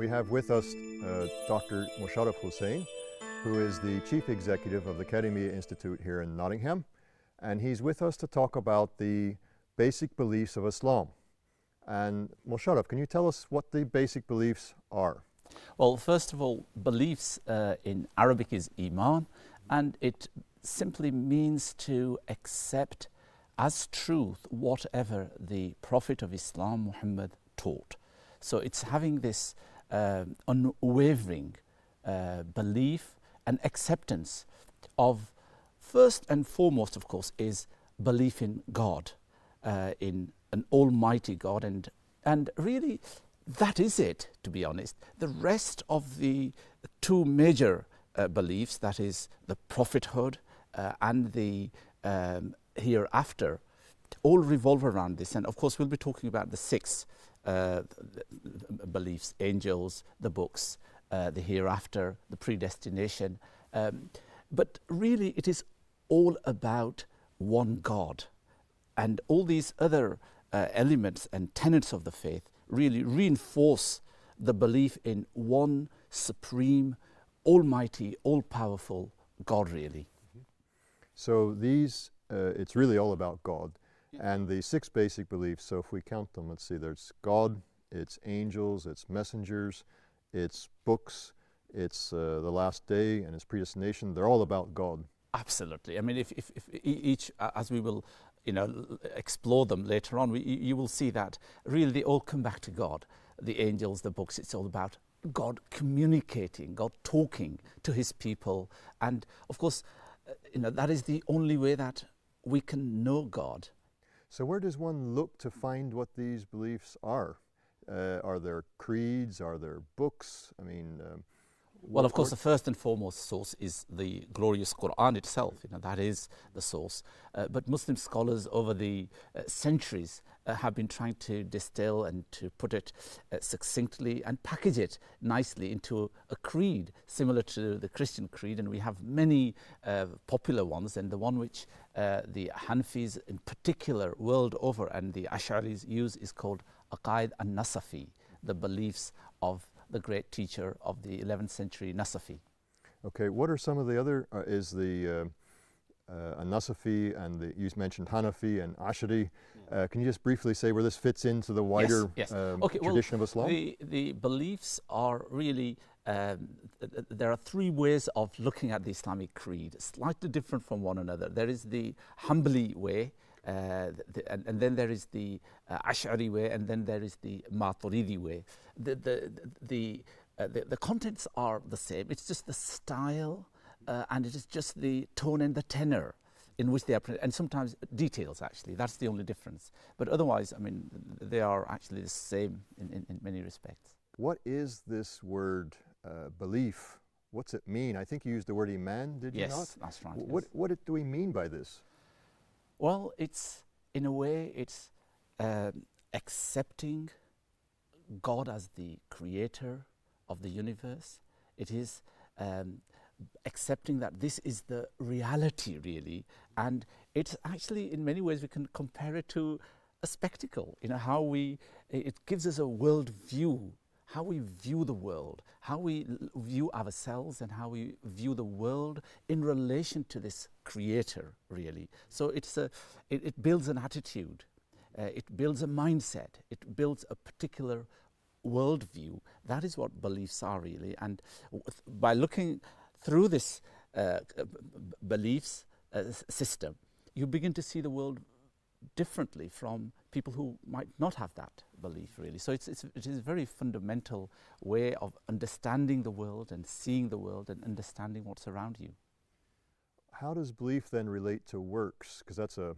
We have with us Dr. Musharraf Hussain, who is the Chief Executive of the Kadimiyya Institute here in Nottingham, and he's with us to talk about the basic beliefs of Islam. And Musharraf, can you tell us what the basic beliefs are? Well, first of all, beliefs in Arabic is iman, and it simply means to accept as truth whatever the Prophet of Islam, Muhammad, taught. So it's having this unwavering belief and acceptance of, first and foremost, of course, is belief in God, in an almighty God, and really that is it, to be honest. The rest of the two major beliefs, that is the prophethood and the hereafter, all revolve around this. And of course we'll be talking about the six beliefs: angels, the books, the hereafter, the predestination. But really it is all about one God. And all these other elements and tenets of the faith really reinforce the belief in one supreme, almighty, all-powerful God, really. So these, it's really all about God. And the six basic beliefs, so if we count them, let's see, there's God, it's angels, it's messengers, it's books, it's the last day, and it's predestination. They're all about God. Absolutely. I mean, if each, as we will, explore them later on, you will see that really they all come back to God. The angels, the books, it's all about God communicating, God talking to his people. And of course, that is the only way that we can know God. So where does one look to find what these beliefs are? Are there creeds? Are there books? I mean, well, of course, the first and foremost source is the glorious Quran itself. That is the source. But Muslim scholars over the centuries have been trying to distill and to put it succinctly and package it nicely into a creed similar to the Christian creed. And we have many popular ones, and the one which the Hanafis in particular world over and the Ash'aris use is called Aqaid an-Nasafi, the beliefs of the great teacher of the 11th century, Nasafi. Okay, what are some of the other, is the Nasafi, and you mentioned Hanafi and Ash'ari. Can you just briefly say where this fits into the wider tradition of Islam? The beliefs are really, there are three ways of looking at the Islamic creed, slightly different from one another. There is the Hanbali way, and then there is the Ash'ari way, and then there is the Maturidi way. The contents are the same. It's just the style, and it is just the tone and the tenor in which they are, and sometimes details, actually. That's the only difference. But otherwise, I mean, they are actually the same in many respects. What is this word belief? What's it mean? I think you used the word iman, did you not? Yes, that's right. What do we mean by this? Well, it's, in a way, it's accepting God as the creator of the universe. It is accepting that this is the reality, really. And it's actually, in many ways, we can compare it to a spectacle. How it gives us a world view, how we view the world, how we view ourselves, and how we view the world in relation to this creator, really. So it builds an attitude, it builds a mindset, it builds a particular worldview. That is what beliefs are, really. And by looking through this beliefs system, you begin to see the world differently from people who might not have that belief, really. So it is a very fundamental way of understanding the world and seeing the world and understanding what's around you. How does belief then relate to works? Because that's an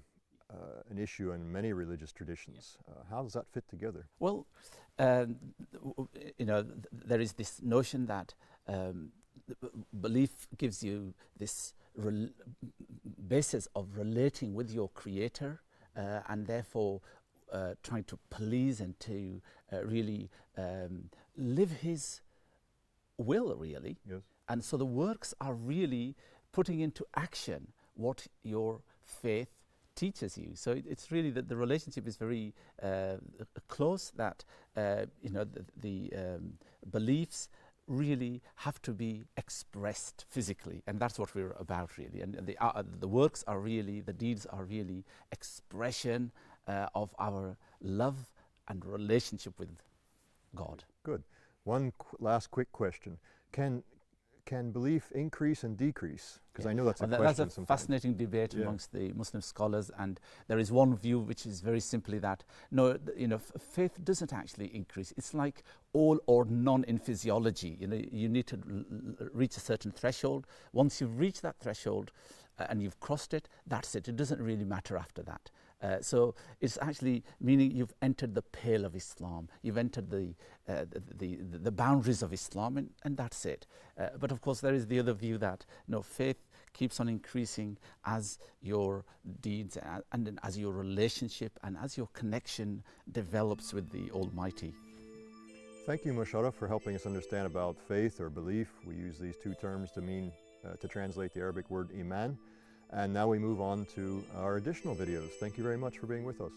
issue in many religious traditions. How does that fit together? Well, there is this notion that belief gives you this basis of relating with your creator, and therefore trying to please and to really live his will, really. Yes. And so the works are really putting into action what your faith teaches you. So it's really that the relationship is very close, that you know, the beliefs really have to be expressed physically, and that's what we're about really. And the works are really, the deeds are really expression of our love and relationship with God. Good. One last quick question. Can belief increase and decrease? Because I know that's a question That's a sometimes. Fascinating debate amongst the Muslim scholars, and there is one view which is very simply that no, you know, faith doesn't actually increase. It's like all or none in physiology. You know, you need to reach a certain threshold. Once you've reached that threshold and you've crossed it, that's it. It doesn't really matter after that. So it's actually meaning you've entered the pale of Islam, you've entered the boundaries of Islam, and that's it. But of course there is the other view that no, faith keeps on increasing as your deeds and as your relationship and as your connection develops with the Almighty. Thank you, Musharraf, for helping us understand about faith or belief. We use these two terms to mean, to translate the Arabic word iman. And now we move on to our additional videos. Thank you very much for being with us.